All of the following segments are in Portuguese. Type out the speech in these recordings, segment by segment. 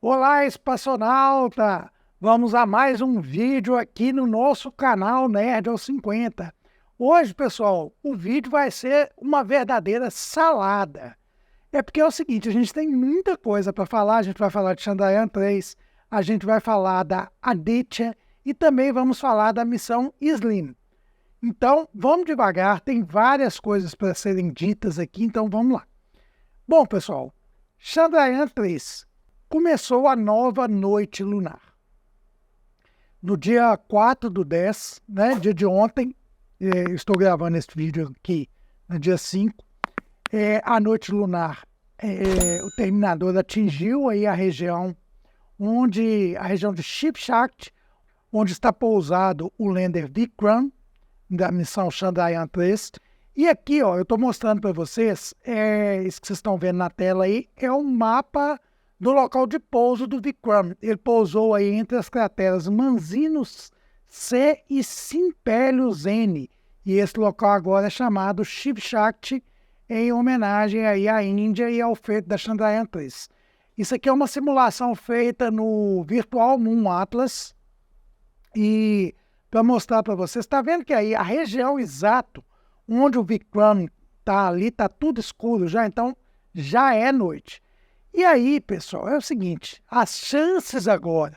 Olá, espaçonauta! Vamos a mais um vídeo aqui no nosso canal Nerd aos 50. Hoje, pessoal, o vídeo vai ser uma verdadeira salada. É porque é o seguinte, a gente tem muita coisa para falar, a gente vai falar de Chandrayaan 3, a gente vai falar da Aditya e também vamos falar da missão Slim. Então, vamos devagar, tem várias coisas para serem ditas aqui, então vamos lá. Bom, pessoal, Chandrayaan 3 começou a nova noite lunar. No dia 4/10, né, dia de ontem, estou gravando esse vídeo aqui no dia 5, a noite lunar, o terminador atingiu aí a região de Ship Shakti, onde está pousado o lander Vikram, da missão Chandrayaan 3. E aqui, ó, eu estou mostrando para vocês, isso que vocês estão vendo na tela aí, é um mapa do local de pouso do Vikram. Ele pousou aí entre as crateras Manzinus C e Simpelius N. E esse local agora é chamado Shiv Shakti, em homenagem aí à Índia e ao feito da Chandrayaan 3. Isso aqui é uma simulação feita no Virtual Moon Atlas. E para mostrar para vocês, está vendo que aí a região exata onde o Vikram está ali, está tudo escuro já, então já é noite. E aí, pessoal, é o seguinte, as chances agora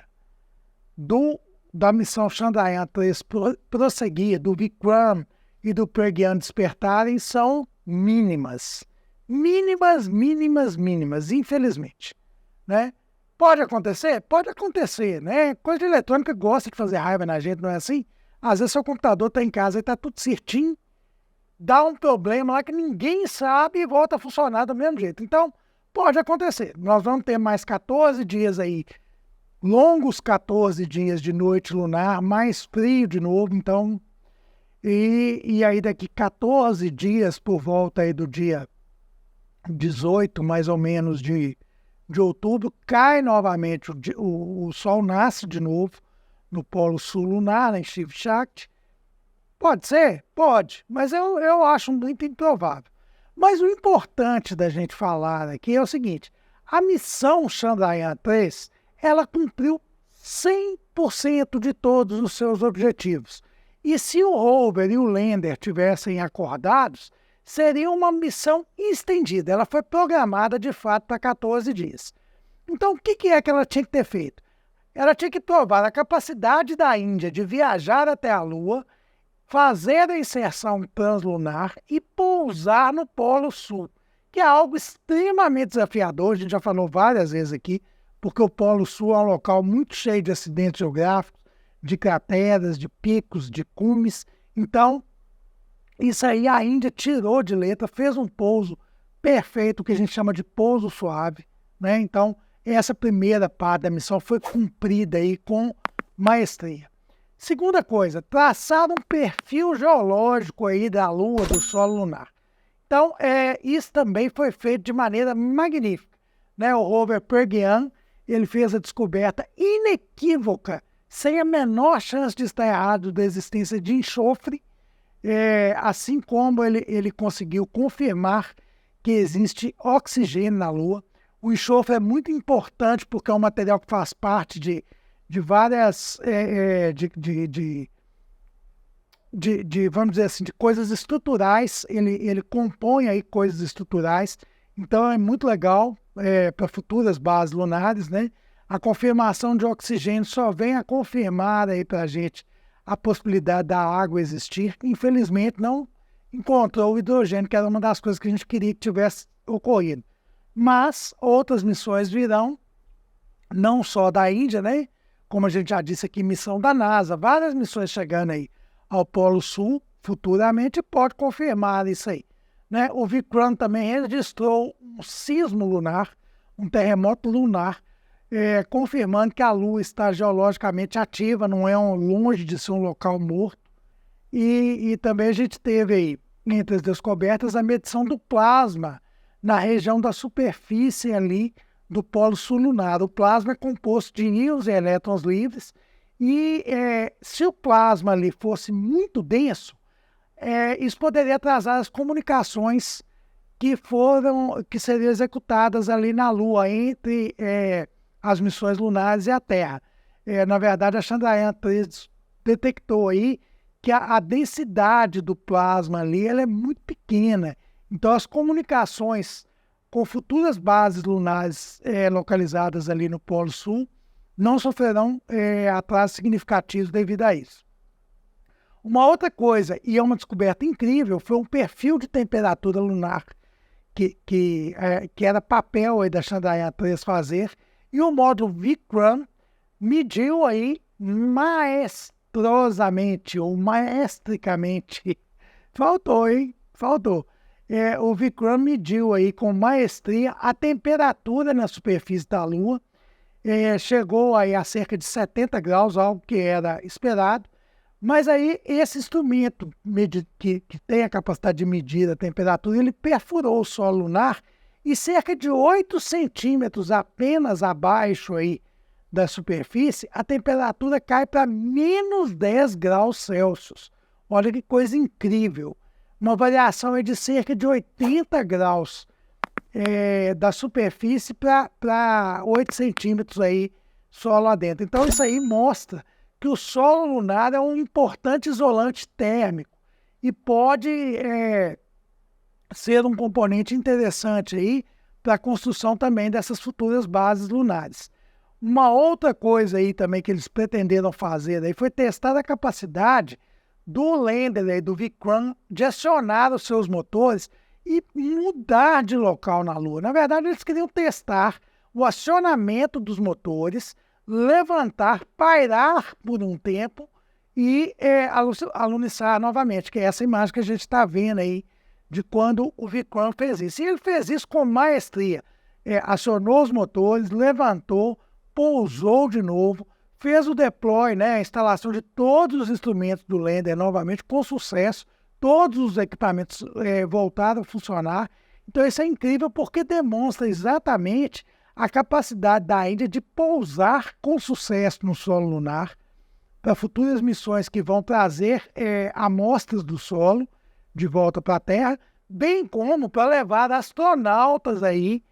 da missão Chandrayaan 3 prosseguir, do Vikram e do Pragyan despertarem são mínimas. Mínimas, mínimas, mínimas, infelizmente, né? Pode acontecer? Pode acontecer, né? Coisa de eletrônica gosta de fazer raiva na gente, não é assim? Às vezes seu computador está em casa e está tudo certinho, dá um problema lá que ninguém sabe e volta a funcionar do mesmo jeito. Então, pode acontecer. Nós vamos ter mais 14 dias aí, longos 14 dias de noite lunar, mais frio de novo, então... E aí daqui 14 dias, por volta aí do dia 18, mais ou menos, de outubro, cai novamente, o Sol nasce de novo no Polo Sul lunar, em Shiv Shakti. Pode ser? Pode, mas eu acho muito improvável. Mas o importante da gente falar aqui é o seguinte, a missão Chandrayaan 3, ela cumpriu 100% de todos os seus objetivos. E se o rover e o lander tivessem acordados, seria uma missão estendida. Ela foi programada, de fato, para 14 dias. Então, o que é que ela tinha que ter feito? Ela tinha que provar a capacidade da Índia de viajar até a Lua, fazer a inserção translunar e pousar no Polo Sul, que é algo extremamente desafiador, a gente já falou várias vezes aqui, porque o Polo Sul é um local muito cheio de acidentes geográficos, de crateras, de picos, de cumes. Então, isso aí a Índia tirou de letra, fez um pouso perfeito, que a gente chama de pouso suave, né? Então, essa primeira parte da missão foi cumprida aí com maestria. Segunda coisa, traçar um perfil geológico aí da Lua, do solo lunar. Então, isso também foi feito de maneira magnífica, né? O rover Pragyan, ele fez a descoberta inequívoca, sem a menor chance de estar errado, da existência de enxofre, assim como ele conseguiu confirmar que existe oxigênio na Lua. O enxofre é muito importante porque é um material que faz parte de várias, vamos dizer assim, de coisas estruturais. Ele compõe aí coisas estruturais, então é muito legal para futuras bases lunares, né? A confirmação de oxigênio só vem a confirmar aí para a gente a possibilidade da água existir. Infelizmente, não encontrou o hidrogênio, que era uma das coisas que a gente queria que tivesse ocorrido. Mas outras missões virão, não só da Índia, né? Como a gente já disse aqui, missão da NASA, várias missões chegando aí ao Polo Sul, futuramente, pode confirmar isso aí, né? O Vikram também registrou um sismo lunar, um terremoto lunar, confirmando que a Lua está geologicamente ativa, não é longe de ser um local morto. E também a gente teve aí, entre as descobertas, a medição do plasma na região da superfície ali do Polo Sul lunar. O plasma é composto de íons e elétrons livres, e se o plasma ali fosse muito denso, isso poderia atrasar as comunicações que seriam executadas ali na Lua entre as missões lunares e a Terra. Na verdade, a Chandrayaan-3 detectou aí que a densidade do plasma ali ela é muito pequena. Então, as comunicações com futuras bases lunares localizadas ali no Polo Sul não sofrerão atrasos significativos devido a isso. Uma outra coisa, e é uma descoberta incrível, foi um perfil de temperatura lunar que era papel aí da Chandrayaan-3 fazer, e o módulo Vikram mediu aí maestrosamente, ou maestricamente, faltou, hein? Faltou. O Vikram mediu aí com maestria a temperatura na superfície da Lua, chegou aí a cerca de 70 graus, algo que era esperado, mas aí esse instrumento que tem a capacidade de medir a temperatura, ele perfurou o solo lunar e cerca de 8 centímetros apenas abaixo aí da superfície, a temperatura cai para menos 10 graus Celsius. Olha que coisa incrível. Uma variação é de cerca de 80 graus da superfície para 8 centímetros aí só lá dentro. Então isso aí mostra que o solo lunar é um importante isolante térmico e pode ser um componente interessante aí para a construção também dessas futuras bases lunares. Uma outra coisa aí também que eles pretenderam fazer aí foi testar a capacidade do lander aí, do Vikram, de acionar os seus motores e mudar de local na Lua. Na verdade, eles queriam testar o acionamento dos motores, levantar, pairar por um tempo e aluniçar novamente, que é essa imagem que a gente está vendo aí de quando o Vikram fez isso. E ele fez isso com maestria. Acionou os motores, levantou, pousou de novo, fez o deploy, né, a instalação de todos os instrumentos do lander novamente com sucesso, todos os equipamentos voltaram a funcionar. Então isso é incrível porque demonstra exatamente a capacidade da Índia de pousar com sucesso no solo lunar para futuras missões que vão trazer amostras do solo de volta para a Terra, bem como para levar astronautas aí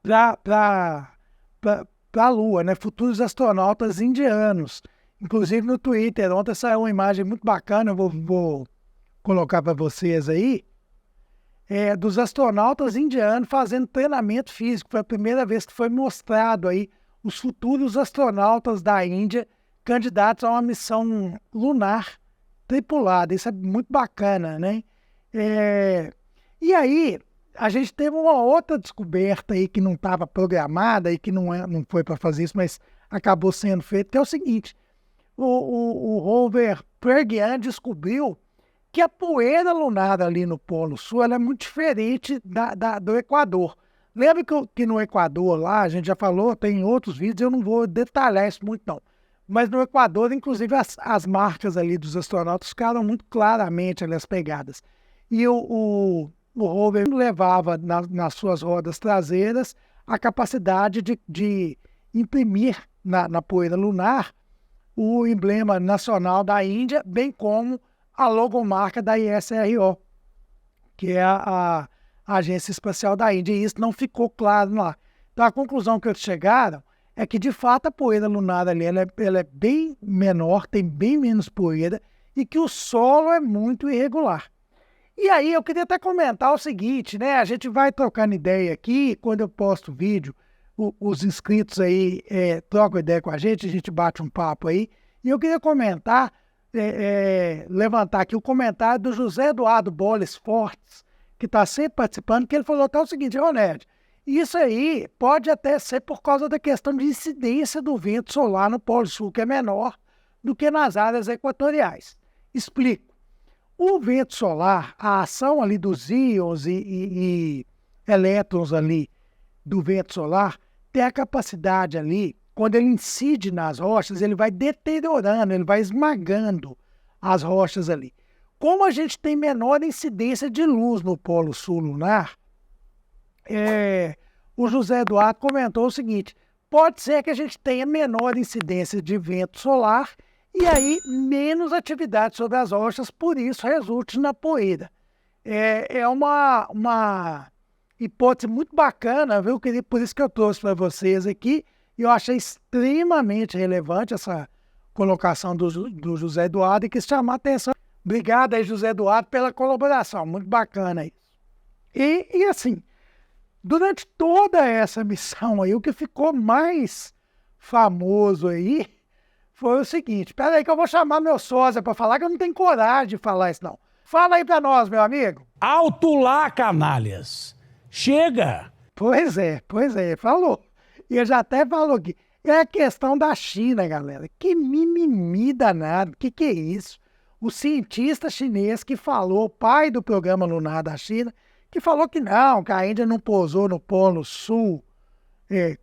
para a Lua, né? Futuros astronautas indianos. Inclusive no Twitter, ontem saiu uma imagem muito bacana, eu vou colocar para vocês aí, dos astronautas indianos fazendo treinamento físico. Foi a primeira vez que foi mostrado aí os futuros astronautas da Índia candidatos a uma missão lunar tripulada. Isso é muito bacana, né? E aí, a gente teve uma outra descoberta aí que não estava programada e que não foi para fazer isso, mas acabou sendo feito, que é o seguinte: o rover Pragyan descobriu que a poeira lunar ali no Polo Sul ela é muito diferente do Equador. Lembra que no Equador lá, a gente já falou, tem outros vídeos, eu não vou detalhar isso muito não. Mas no Equador, inclusive, as marcas ali dos astronautas ficaram muito claramente ali as pegadas. E o rover levava nas suas rodas traseiras a capacidade de imprimir na poeira lunar o emblema nacional da Índia, bem como a logomarca da ISRO, que é a Agência Espacial da Índia, e isso não ficou claro lá. Então a conclusão que eles chegaram é que de fato a poeira lunar ali ela é bem menor, tem bem menos poeira, e que o solo é muito irregular. E aí eu queria até comentar o seguinte, né? A gente vai trocando ideia aqui, quando eu posto vídeo, os inscritos aí trocam ideia com a gente bate um papo aí. E eu queria comentar, levantar aqui o comentário do José Eduardo Boles Fortes, que está sempre participando, que ele falou até o seguinte: Ned, isso aí pode até ser por causa da questão de incidência do vento solar no Polo Sul, que é menor do que nas áreas equatoriais. Explico. O vento solar, a ação ali dos íons e elétrons ali do vento solar, tem a capacidade ali, quando ele incide nas rochas, ele vai deteriorando, ele vai esmagando as rochas ali. Como a gente tem menor incidência de luz no Polo Sul lunar, o José Eduardo comentou o seguinte: pode ser que a gente tenha menor incidência de vento solar e aí menos atividade sobre as rochas, por isso resulte na poeira. É uma hipótese muito bacana, viu? Por isso que eu trouxe para vocês aqui. E eu achei extremamente relevante essa colocação do José Eduardo e quis chamar a atenção. Obrigado aí, José Eduardo, pela colaboração. Muito bacana isso. E assim, durante toda essa missão aí, o que ficou mais famoso aí foi o seguinte. Espera aí que eu vou chamar meu sósia para falar, que eu não tenho coragem de falar isso não. Fala aí para nós, meu amigo. Alto lá, canalhas. Chega. Pois é, falou. E eu já até falou aqui. É a questão da China, galera. Que mimimi danado. Que é isso? O cientista chinês que falou, pai do programa lunar da China, que falou que não, que a Índia não pousou no Polo Sul,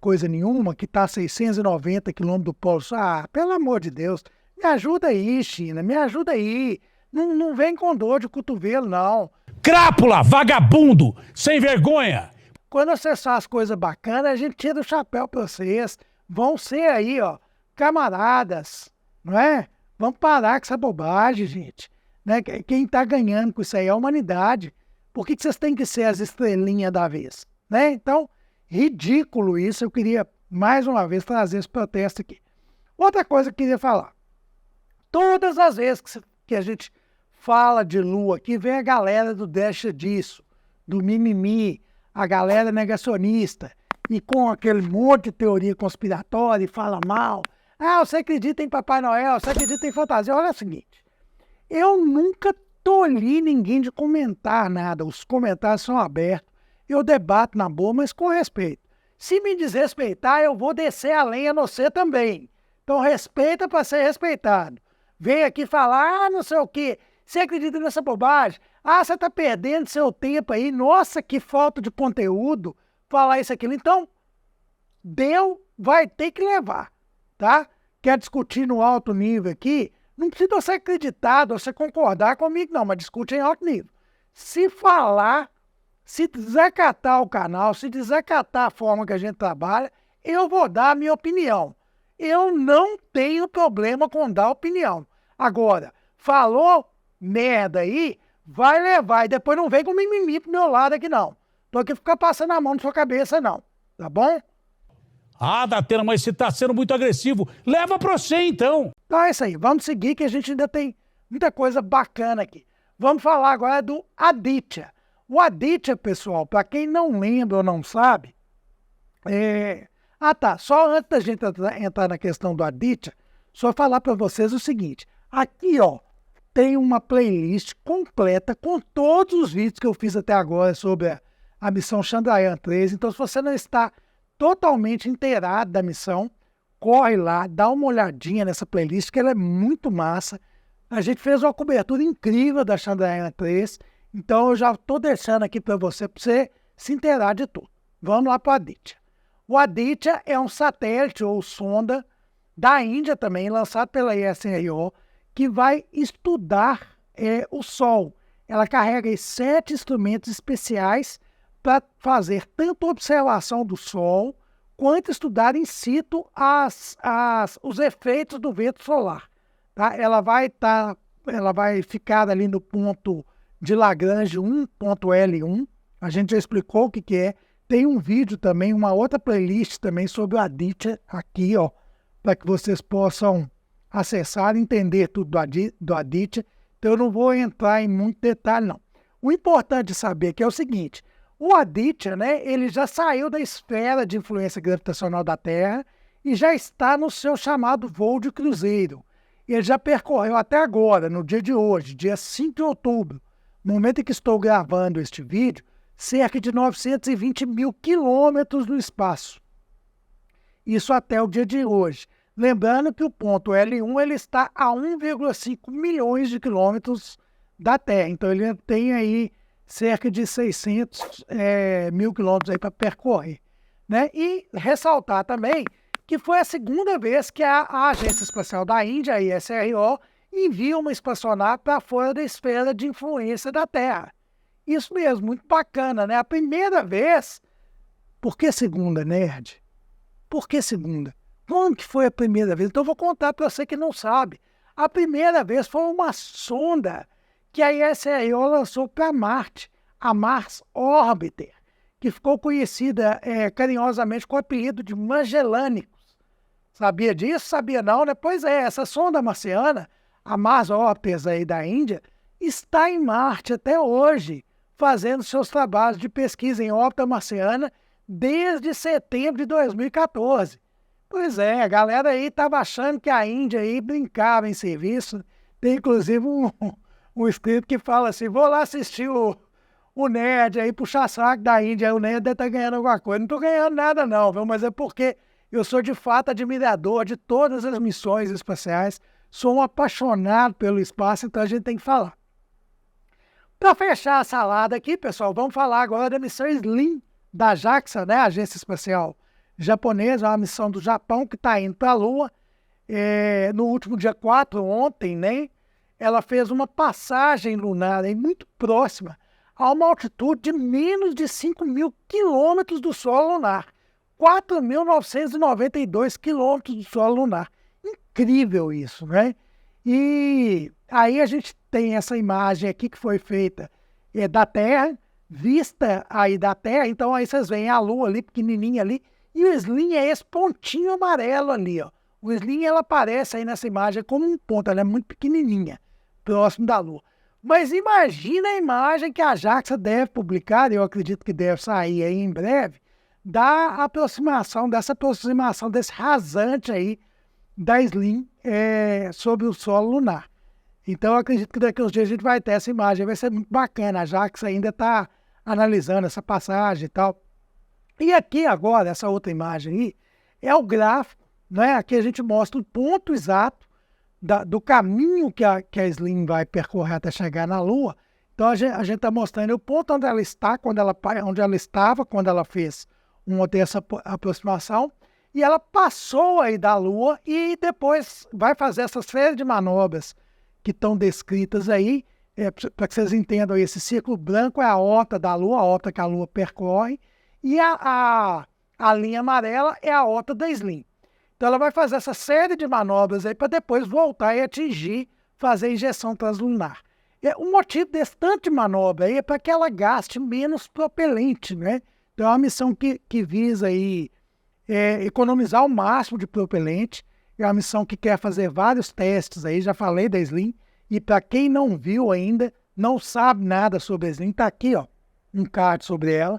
coisa nenhuma, que está a 690 quilômetros do Polo Sul. Ah, pelo amor de Deus, me ajuda aí, China, me ajuda aí. Não vem com dor de cotovelo, não. Crápula, vagabundo, sem vergonha. Quando vocês fazem coisas bacanas, a gente tira o chapéu para vocês. Vão ser aí, ó, camaradas, não é? Vamos parar com essa bobagem, gente. Né? Quem está ganhando com isso aí é a humanidade. Por que vocês têm que ser as estrelinhas da vez? Né? Então, ridículo isso. Eu queria, mais uma vez, trazer esse protesto aqui. Outra coisa que eu queria falar. Todas as vezes que a gente fala de Lua aqui, vem a galera do deixa disso, do mimimi, a galera negacionista, e com aquele monte de teoria conspiratória, e fala mal. Ah, você acredita em Papai Noel, você acredita em fantasia. Olha o seguinte, eu nunca tolhi ninguém de comentar nada, os comentários são abertos, eu debato na boa, mas com respeito. Se me desrespeitar, eu vou descer a lenha no você também. Então respeita para ser respeitado. Vem aqui falar, não sei o quê, você acredita nessa bobagem? Ah, você está perdendo seu tempo aí. Nossa, que falta de conteúdo falar isso, aquilo. Então, deu, vai ter que levar, tá? Quer discutir no alto nível aqui? Não precisa você acreditar, você concordar comigo, não, mas discute em alto nível. Se falar, se desacatar o canal, se desacatar a forma que a gente trabalha, eu vou dar a minha opinião. Eu não tenho problema com dar opinião. Agora, falou merda aí, vai levar. E depois não vem com mimimi pro meu lado aqui, não. Tô aqui ficar passando a mão na sua cabeça, não. Tá bom? Ah, Datena, mas você tá sendo muito agressivo. Leva pra você, então. Então é isso aí. Vamos seguir que a gente ainda tem muita coisa bacana aqui. Vamos falar agora do Aditya. O Aditya, pessoal, para quem não lembra ou não sabe, só antes da gente entrar na questão do Aditya, só falar para vocês o seguinte. Aqui, ó, tem uma playlist completa com todos os vídeos que eu fiz até agora sobre a missão Chandrayaan-3. Então, se você não está totalmente inteirado da missão, corre lá, dá uma olhadinha nessa playlist, que ela é muito massa. A gente fez uma cobertura incrível da Chandrayaan-3, então eu já estou deixando aqui para você se inteirar de tudo. Vamos lá para o Aditya. O Aditya é um satélite ou sonda da Índia também, lançado pela ISRO, que vai estudar o Sol. Ela carrega 7 instrumentos especiais para fazer tanto observação do Sol, quanto estudar in situ os efeitos do vento solar. Tá? Ela vai ficar ali no ponto de Lagrange 1.L1. A gente já explicou o que é. Tem um vídeo também, uma outra playlist também sobre o Aditya aqui, ó, para que vocês possam acessar e entender tudo do Aditya. Então eu não vou entrar em muito detalhe, não. O importante saber que é o seguinte, o Aditya, né, ele já saiu da esfera de influência gravitacional da Terra e já está no seu chamado voo de cruzeiro. Ele já percorreu até agora, no dia de hoje, dia 5 de outubro, no momento em que estou gravando este vídeo, cerca de 920 mil quilômetros no espaço. Isso até o dia de hoje. Lembrando que o ponto L1 ele está a 1,5 milhões de quilômetros da Terra. Então, ele tem aí cerca de 600 mil quilômetros para percorrer. Né? E ressaltar também que foi a segunda vez que a Agência Espacial da Índia, a ISRO, envia uma espaçonave para fora da esfera de influência da Terra. Isso mesmo, muito bacana, né? A primeira vez... Por que segunda, nerd? Por que segunda? Quando que foi a primeira vez? Então eu vou contar para você que não sabe. A primeira vez foi uma sonda que a ISRO lançou para Marte, a Mars Orbiter, que ficou conhecida carinhosamente com o apelido de Magellânicos. Sabia disso? Sabia não, né? Pois é, essa sonda marciana, a Mars Opers aí da Índia, está em Marte até hoje, fazendo seus trabalhos de pesquisa em órbita marciana desde setembro de 2014. Pois é, a galera aí estava achando que a Índia aí brincava em serviço. Tem inclusive um escrito que fala assim, vou lá assistir o nerd aí, puxar saco da Índia, aí o nerd deve estar ganhando alguma coisa. Não estou ganhando nada não, viu? Mas é porque eu sou de fato admirador de todas as missões espaciais, sou um apaixonado pelo espaço, então a gente tem que falar. Para fechar a salada aqui, pessoal, vamos falar agora da missão SLIM da JAXA, né? Agência Espacial Japonesa, uma missão do Japão que está indo para a Lua. No último dia 4, ontem, né? Ela fez uma passagem lunar aí, muito próxima a uma altitude de menos de 5.000 quilômetros do solo lunar. 4.992 quilômetros do solo lunar. Incrível isso, né? E aí a gente tem essa imagem aqui que foi feita da Terra, vista aí da Terra. Então aí vocês veem a Lua ali, pequenininha ali, e o SLIM é esse pontinho amarelo ali, ó. O SLIM, ela aparece aí nessa imagem como um ponto, ela é muito pequenininha, próximo da Lua. Mas imagina a imagem que a JAXA deve publicar, eu acredito que deve sair aí em breve, dessa aproximação desse rasante aí da SLIM sobre o solo lunar. Então eu acredito que daqui a uns dias a gente vai ter essa imagem, vai ser muito bacana, a JAXA ainda está analisando essa passagem e tal. E aqui agora, essa outra imagem aí, é o gráfico, né? Aqui a gente mostra o ponto exato do caminho que a SLIM vai percorrer até chegar na Lua. Então a gente está mostrando o ponto onde ela está, onde ela estava quando ela fez dessa aproximação, e ela passou aí da Lua e depois vai fazer essas série de manobras que estão descritas aí, para que vocês entendam, esse círculo branco é a órbita da Lua, a órbita que a Lua percorre, e a linha amarela é a órbita da SLIM. Então ela vai fazer essa série de manobras aí para depois voltar e atingir, fazer a injeção translunar. O motivo desse tanto de manobra aí é para que ela gaste menos propelente, né? Então é uma missão que visa aí, economizar o máximo de propelente, é uma missão que quer fazer vários testes aí, já falei da SLIM, e para quem não viu ainda, não sabe nada sobre a SLIM, está aqui, ó, um card sobre ela.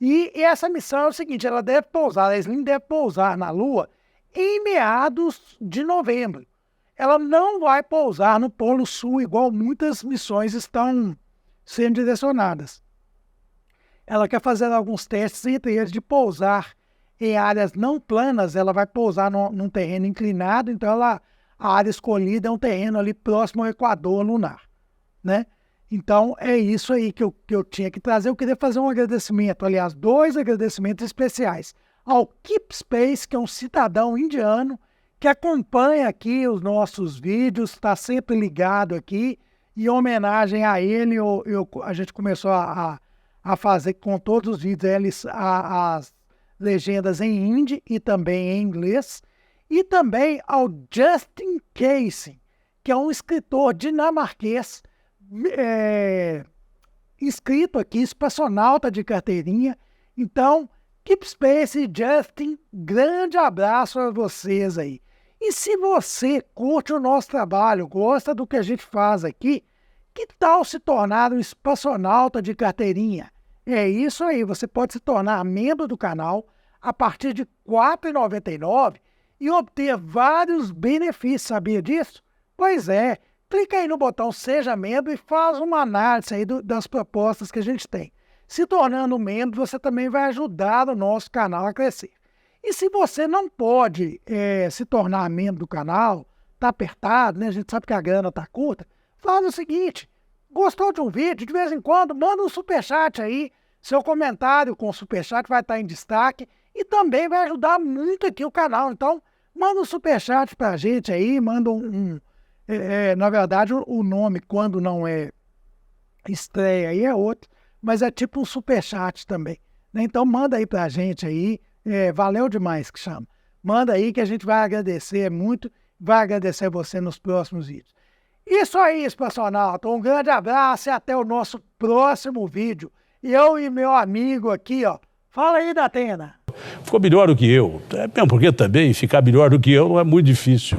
E essa missão é o seguinte, ela deve pousar, a SLIM deve pousar na Lua em meados de novembro. Ela não vai pousar no Polo Sul, igual muitas missões estão sendo direcionadas. Ela quer fazer alguns testes, entre eles de pousar em áreas não planas, ela vai pousar num terreno inclinado, então a área escolhida é um terreno ali próximo ao equador lunar, né? Então é isso aí que eu tinha que trazer. Eu queria fazer um agradecimento, aliás, 2 agradecimentos especiais ao Keep Space, que é um cidadão indiano que acompanha aqui os nossos vídeos, está sempre ligado aqui, e em homenagem a ele, a gente começou a fazer com todos os vídeos as legendas em hindi e também em inglês, e também ao Justin Casey, que é um escritor dinamarquês, inscrito aqui, espaçonauta de carteirinha. Então, Keep Space e Justin, grande abraço a vocês aí. E se você curte o nosso trabalho, gosta do que a gente faz aqui, que tal se tornar um espaçonauta de carteirinha? É isso aí, você pode se tornar membro do canal a partir de R$ 4,99 e obter vários benefícios, sabia disso? Pois é, clica aí no botão Seja Membro e faz uma análise aí das propostas que a gente tem. Se tornando membro, você também vai ajudar o nosso canal a crescer. E se você não pode se tornar membro do canal, está apertado, né? A gente sabe que a grana está curta, faz o seguinte, gostou de um vídeo, de vez em quando, manda um superchat aí, seu comentário com o superchat vai estar em destaque e também vai ajudar muito aqui o canal. Então, manda um superchat para a gente aí, manda na verdade, o nome, quando não é estreia, aí é outro, mas é tipo um superchat também, né? Então, manda aí para a gente aí, valeu demais que chama. Manda aí que a gente vai agradecer muito, vai agradecer você nos próximos vídeos. Isso aí, espaçonauta, um grande abraço e até o nosso próximo vídeo. Eu e meu amigo aqui, ó. Fala aí, Datena. Ficou melhor do que eu. É mesmo porque também ficar melhor do que eu não é muito difícil.